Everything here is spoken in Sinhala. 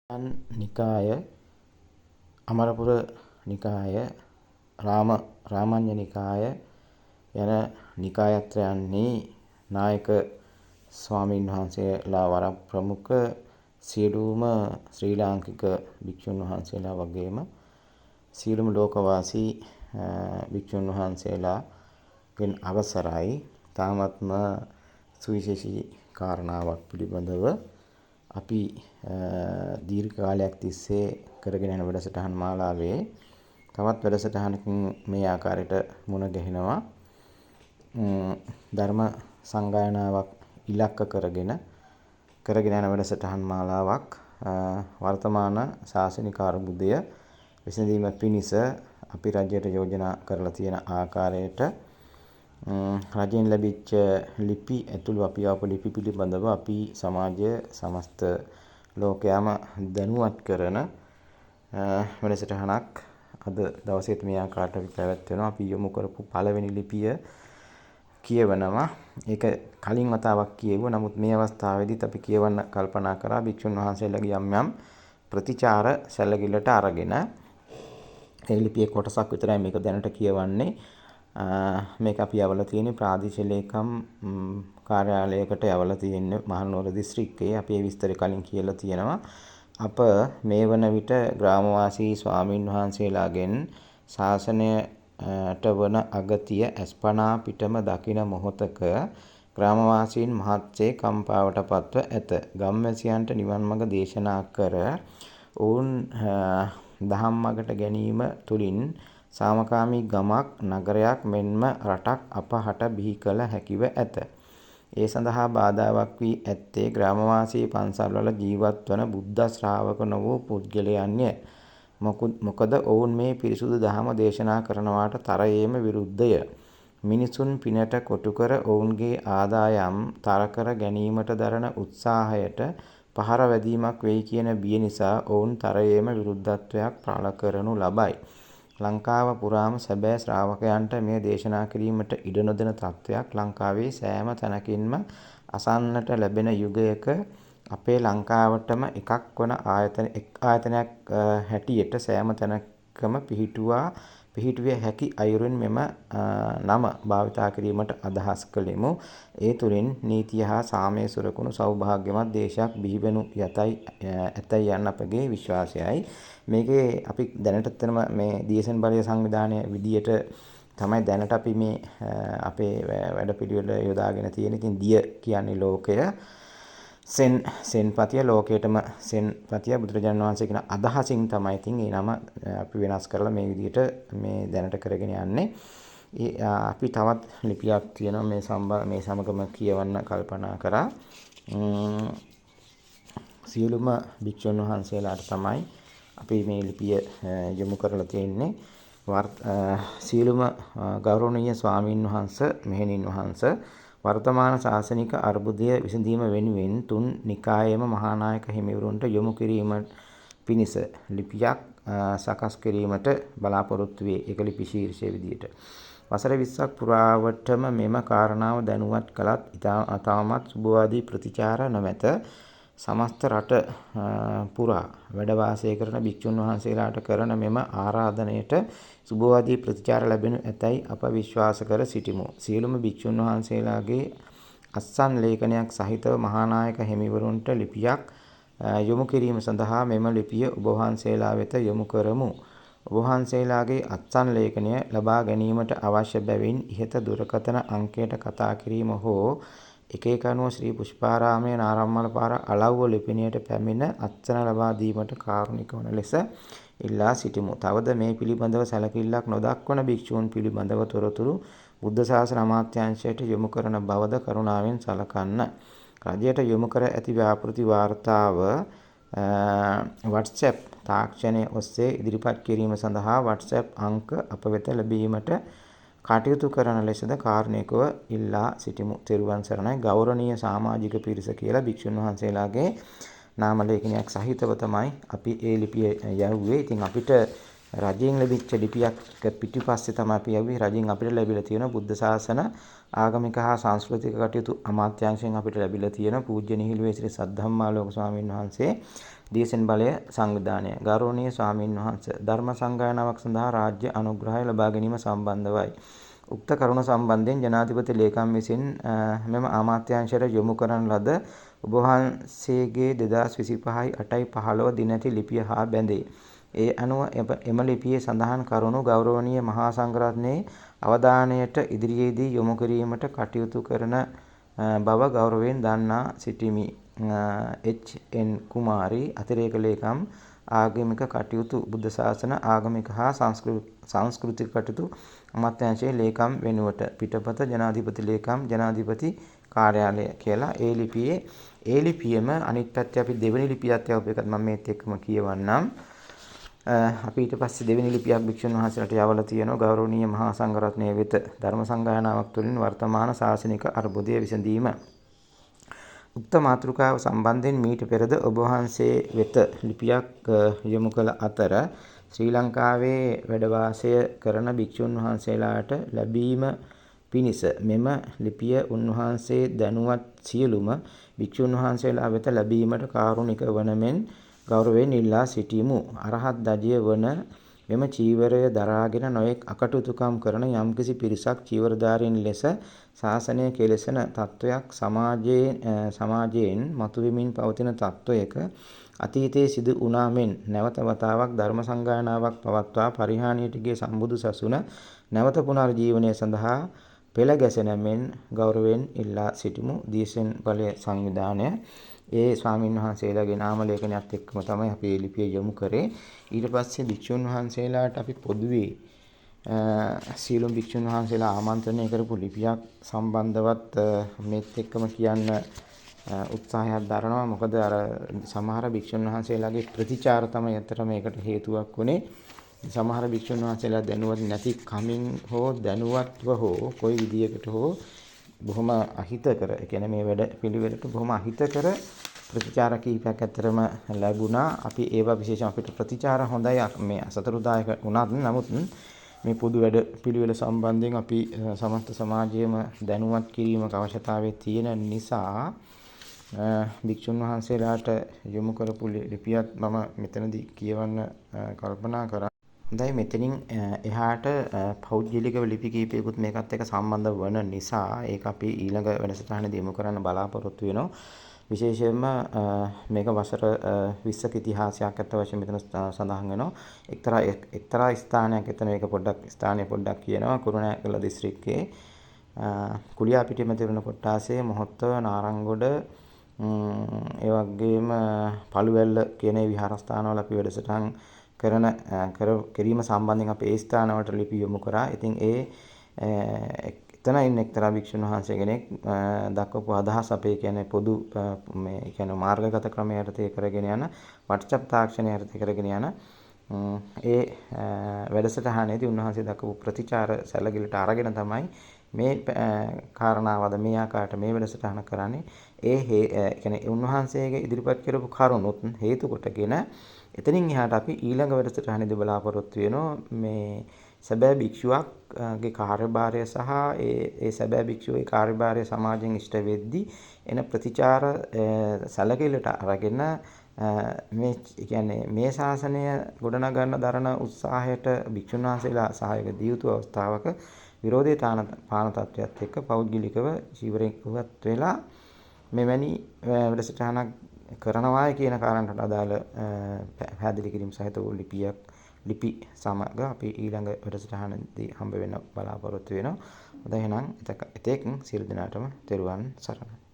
නිකාය අමරපුර නිකාය රාමඤ්ඤ නිකාය යන නිකායත්‍රයන්හි නායක ස්වාමීන් වහන්සේලා වරක් ප්‍රමුඛ සියලුම ශ්‍රී ලාංකික භික්ෂුන් වහන්සේලා වගේම සියලුම ලෝකවාසී භික්ෂුන් වහන්සේලාගෙන් අවසරයි තාමත්ම සුවිශේෂී කාරණාවක් පිළිබඳව අපි දීර්ඝ කාලයක් තිස්සේ කරගෙන යන වැඩසටහන් මාලාවේ තවත් වැඩසටහනකින් මේ ආකාරයට මුණ ගැහෙනවා. ධර්ම සංගායනාවක් ඉලක්ක කරගෙන යන වැඩසටහන් මාලාවක් වර්තමාන ශාසනික අර්බුදය විසඳීම පිණිස අපි රජයට යෝජනා කරලා තියෙන ආකාරයට රජයෙන් ලැබිච්ච ලිපි ඇතුළු අපි ආපු ලිපි පිළිබඳව අපි සමාජය සමස්ත ලෝකයාම දැනුවත් කරන වැඩසටහනක් අද දවසේත් මේ ආකාරයට අපි පැවැත්වෙනවා. අපි යොමු කරපු පළවෙනි ලිපිය කියවනවා. ඒක කලින් වතාවක් කියෙව්වා. නමුත් මේ අවස්ථාවේදීත් අපි කියවන්න කල්පනා කරා භික්ෂුන් වහන්සේලාගේ යම් ප්‍රතිචාර සැලකිල්ලට අරගෙන ඒ ලිපියේ කොටසක් විතරයි මේක දැනට කියවන්නේ. මේක අපි යවලා තියෙන්නේ ප්‍රාදේශීය ලේකම් කාර්යාලයකට යවලා තියෙන්නේ මහනුවර දිස්ත්‍රික්කයේ. අපි ඒ විස්තර කලින් කියලා තියෙනවා. අප මේ වන විට ග්‍රාමවාසී ස්වාමින් වහන්සේලාගෙන් ශාසනයට වන අගතිය අස්පනා පිටම දකින මොහොතක ග්‍රාමවාසීන් මහත්සේ කම්පාවට පත්ව ඇත. ගම්වැසියන්ට නිවන් මඟ දේශනා කර ඔවුන් දහම් මඟට ගැනීම තුළින් සාමකාමී ගමක් නගරයක් මෙන්ම රටක් අපහට බිහි කළ හැකිව ඇත. ඒ සඳහා බාධාවක් වී ඇත්තේ ග්‍රාමවාසී පන්සල්වල ජීවත් වන බුද්ධ ශ්‍රාවක නොවූ පුද්ගලයන්ය. මොකද ඔවුන් මේ පිරිසුදු දහම දේශනා කරනවාට තරයේම විරුද්ධය. මිනිසුන් පිනට කොටු කර ඔවුන්ගේ ආදායම් තර කර ගැනීමට දරන උත්සාහයට පහර වැදීමක් වෙයි කියන බිය නිසා ඔවුන් තරයේම විරුද්ධත්වයක් පළ කරනු ලබයි. ලංකාව පුරාම සැබෑ ශ්‍රාවකයන්ට මෙය දේශනා කිරීමට ඉඩ නොදෙන තත්ත්වයක් ලංකාවේ සෑම තැනකින්ම අසන්නට ලැබෙන යුගයක අපේ ලංකාවටම එකක් වන ආයතනයක් හැටියට සෑම තැනකම පිහිටුවිය හැකි අයුරින් මෙම නම භාවිතා කිරීමට අදහස් කළෙමු. ඒ තුළින් නීතිය හා සාමය සුරකුණු සෞභාග්‍යමත් දේශයක් බිහිවනු ඇතැයි යන්න අපගේ විශ්වාසයයි. මේකේ අපි දැනටම මේ දියසෙන් බලය සංවිධානය විදියට තමයි දැනට අපි මේ අපේ වැඩපිළිවෙල යොදාගෙන තියෙන. ඉතින් දිය කියන්නේ ලෝකය. සෙන්පතිය ලෝකයටම සෙන්පතිය බුදුරජාණන් වහන්සේ කියන අදහසින් තමයි ඉතින් මේ නම අපි වෙනස් කරලා මේ විදියට මේ දැනට කරගෙන යන්නේ. අපි තවත් ලිපියක් තියෙනවා මේ සමගම කියවන්න කල්පනා කරා. සියලුම භික්ෂුන් වහන්සේලාට තමයි අපි මේ ලිපිය යොමු කරලා තියෙන්නේ. සියලුම ගෞරවනීය ස්වාමීන් වහන්ස මෙහෙණින් වහන්ස වර්තමාන ශාසනික අර්බුදය විසඳීම වෙනුවෙන් තුන් නිකායේම මහානායක හිමිවරුන්ට යොමු කිරීම පිණිස ලිපියක් සකස් කිරීමට බලාපොරොත්තු වේ. ඒක ලිපි ශීර්ෂය විදියට. වසර 20ක් පුරාවටම මෙම කාරණාව දැනුවත් කළත් තාමත් සුබවාදී ප්‍රතිචාර නොමැත. සමස්ත රට පුරා වැඩ වාසය කරන භික්ෂුන් වහන්සේලාට කරන මෙම ආරාධනයට සුබවාදී ප්‍රතිචාර ලැබෙනු ඇතැයි අප විශ්වාස කර සිටිමු. සියලුම භික්ෂුන් වහන්සේලාගේ අත්සන් ලේඛනයක් සහිතව මහානායක හිමිවරුන්ට ලිපියක් යොමු කිරීම සඳහා මෙම ලිපිය ඔබ වහන්සේලා වෙත යොමු කරමු. ඔබ වහන්සේලාගේ අත්සන් ලේඛනය ලබා ගැනීමට අවශ්‍ය බැවින් ඉහත දුරකථන අංකයට කතා කිරීම හෝ 191 ශ්‍රී පුෂ්පාරාමයේ නාරම්මල පාර අලව්ව ලිපිණයට පැමිණ අත්සන ලබා දීමට කාරුණික වන ලෙස ඉල්ලා සිටිමු. තවද මේ පිළිබඳව සැලකිල්ලක් නොදක්වන භික්ෂූන් පිළිබඳව තොරතුරු බුද්ධ ශාසන අමාත්‍යාංශයට යොමු කරන බවද කරුණාවෙන් සලකන්න. රජයට යොමු කර ඇති ව්‍යාපෘති වාර්තාව WhatsApp තාක්ෂණය ඔස්සේ ඉදිරිපත් කිරීම සඳහා WhatsApp අංක අප වෙත ලැබීමට කටයුතු කරන ලෙසද කාරුණිකව ඉල්ලා සිටිමු. තෙරුවන් සරණයි. ගෞරවනීය සමාජික පිරිස කියලා භික්ෂුන් වහන්සේලාගේ නාම ලේඛනයක් සහිතව තමයි අපි ඒ ලිපිය යවුවේ. ඉතින් අපිට රජයෙන් ලැබිච්ච ලිපියක් පිටිපස්සේ තමයි අපි යවුවේ. රජයෙන් අපිට ලැබිලා තියෙන බුද්ධ ශාසන ආගමික හා සංස්කෘතික කටයුතු අමාත්‍යාංශයෙන් අපිට ලැබිලා තියෙන පූජ්‍ය නිහිල්වේ ශ්‍රී සද්ධම්මාලෝක ස්වාමීන් වහන්සේ දියසෙන් බලය සංවිධානය. ගෞරවනීය ස්වාමීන් වහන්සේ ධර්ම සංගායනාවක් සඳහා රාජ්‍ය අනුග්‍රහය ලබා ගැනීම සම්බන්ධවයි. උක්ත කරුණ සම්බන්ධයෙන් ජනාධිපති ලේකම් විසින් මෙම අමාත්‍යාංශයට යොමු කරන ලද ඔබ වහන්සේගේ 2025/8/15 දිනැති ලිපිය හා බැඳේ. ඒ අනුව එම ලිපියේ සඳහන් කරුණු ගෞරවනීය මහා සංඝරත්නයේ අවධානයට ඉදිරියේදී යොමු කිරීමට කටයුතු කරන බව ගෞරවයෙන් දන්වා සිටිමි. එච්.එන්. කුමාරී අතිරේක ලේකම් ආගමික කටයුතු බුද්ධ ශාසන ආගමික හා සංස්කෘතික කටයුතු අමාත්‍යාංශයේ ලේකම් වෙනුවට පිටපත ජනාධිපති ලේකම් ජනාධිපති කාර්යාලය කියලා ඒ ලිපියෙම අනිත් පැත්තේ අපි දෙවෙනි ලිපියත් යවපු එකත් මම මේත් එක්කම කියවන්නම්. අපි ඊට පස්සේ දෙවෙනි ලිපියක් භික්ෂුන් වහන්සේලාට යවලා තියෙනවා ගෞරවනීය මහා සංඝරත්නය වෙත ධර්ම සංගායනාවක් තුළින් වර්තමාන ශාසනික අර්බුදය විසඳීම. උක්ත මාතෘකාව සම්බන්ධයෙන් මීට පෙරද ඔබ වහන්සේ වෙත ලිපියක් යොමු කළ අතර ශ්‍රී ලංකාවේ වැඩ වාසය කරන භික්ෂුන් වහන්සේලාට ලැබීම පිණිස මෙම ලිපිය උන්වහන්සේ දැනුවත් සියලුම භික්ෂුන් වහන්සේලා වෙත ලැබීමට කාරුණික වන මෙන් ගෞරවයෙන් ඉල්ලා සිටිමු. අරහත් ධජය වන මෙම චීවරය දරාගෙන නොයෙක් අකටයුතුකම් කරන යම්කිසි පිරිසක් චීවරධාරීන් ලෙස ශාසනය කෙලෙසන තත්ත්වයක් සමාජයෙන් මතුවෙමින් පවතින තත්ත්වයක අතීතයේ සිදු වුණා මෙන් නැවත වතාවක් ධර්ම සංගායනාවක් පවත්වා පරිහානියට ගිය සම්බුදු සසුන නැවත පුනර්ජීවනය සඳහා පෙළ ගැසෙන මෙන් ගෞරවයෙන් ඉල්ලා සිටිමු. දියසෙන් බලය සංවිධානය. ඒ ස්වාමීන් වහන්සේලාගේ නාම ලේඛනයත් එක්කම තමයි අපි මේ ලිපිය යොමු කරේ. ඊට පස්සේ භික්ෂුන් වහන්සේලාට අපි පොදුවේ සීලුම් භික්ෂුන් වහන්සේලා ආමන්ත්‍රණය කරපු ලිපියක් සම්බන්ධවත් මේත් එක්කම කියන්න උත්සාහයක් දරනවා. මොකද අර සමහර භික්ෂුන් වහන්සේලාගේ ප්‍රතිචාර තමයි අතට මේකට හේතුවක් වුණේ. සමහර භික්ෂුන් වහන්සේලා දැනුවත් නැති කමින් හෝ දැනුවත්ව හෝ කොයි විදියකට හෝ බොහොම අහිතකර, ඒ කියන්නේ මේ වැඩ පිළිවෙලට බොහොම අහිතකර ප්‍රතිචාර කීපයක් ඇත්තරම ලැබුණා. අපි ඒවා විශේෂයෙන් අපිට ප්‍රතිචාර හොඳයි මේ අසතුරුදායක වුණත් නමුත් මේ පොදු වැඩ පිළිවෙල සම්බන්ධයෙන් අපි සමස්ත සමාජයේම දැනුවත් කිරීමක අවශ්‍යතාවය තියෙන නිසා භික්ෂුන් වහන්සේලාට යොමු කරපු ලිපියත් මම මෙතනදී කියවන්න කල්පනා කරා. හොඳයි, මෙතනින් එහාට පෞද්ගලිකව ලිපි කීපයකුත් මේකත් එක්ක සම්බන්ධ වන නිසා ඒක අපි ඊළඟ වැඩසටහනේදී යොමු කරන්න බලාපොරොත්තු වෙනවා. විශේෂයෙන්ම මේක වසර 20ක ඉතිහාසයක් අත් වශයෙන් මෙතන සඳහන් වෙනවා. එක්තරා ස්ථානයක් එතන මේක ස්ථානය පොඩ්ඩක් කියනවා. කුරුණෑගල දිස්ත්‍රික්කයේ කුලියාපිටිය මැදිරින කොට්ටාසේ මොහොත්තව නාරංගොඩ ඒ වගේම පළුවැල්ල කියන විහාරස්ථානවල අපි වැඩසටහන් කිරීම සම්බන්ධයෙන් අපි ඒ ස්ථානවලට ලිපි යොමු කරා. ඉතින් එතන ඉන්න එක්තරා භික්ෂුන් වහන්සේ කෙනෙක් දක්වපු අදහස් අපේ කියන්නේ පොදු මේ කියන්නේ මාර්ගගත ක්‍රමය යටතේ කරගෙන යන WhatsApp තාක්ෂණය යටතේ කරගෙන යන ඒ වැඩසටහනේදී උන්වහන්සේ දක්වපු ප්‍රතිචාර සැලකිලිට අරගෙන තමයි මේ කාරණාවද මේ ආකාරයට මේ වැඩසටහන කරන්නේ. කියන්නේ උන්වහන්සේගේ ඉදිරිපත් කරපු කරුණුත් හේතු කොටගෙන එතනින් එහාට අපි ඊළඟ වැඩසටහනේදී බලාපොරොත්තු වෙනවා මේ සැබෑ භික්ෂුවක්ගේ කාර්යභාරය සහ ඒ සැබෑ භික්ෂුවේ කාර්යභාරය සමාජයෙන් ඉෂ්ට වෙද්දී එන ප්‍රතිචාර සැලකිල්ලට අරගෙන මේ ශාසනය ගොඩනගන්න දරන උත්සාහයට භික්ෂුන් වහන්සේලා සහායක දිය යුතු අවස්ථාවක විරෝධී පාන තත්ත්වයක් එක්ක පෞද්ගලිකව ජීවරෙකුවත් වෙලා මෙවැනි වැඩසටහනක් කරනවායි කියන කාරණාට අදාළ පැහැදිලි කිරීම සහිත වූ ලිපි සමග අපි ඊළඟ වැඩසටහනදී හම්බ වෙන්න බලාපොරොත්තු වෙනවා. හොඳයි එහෙනම් එතෙක් සියලු දෙනාටම තෙරුවන් සරණයි.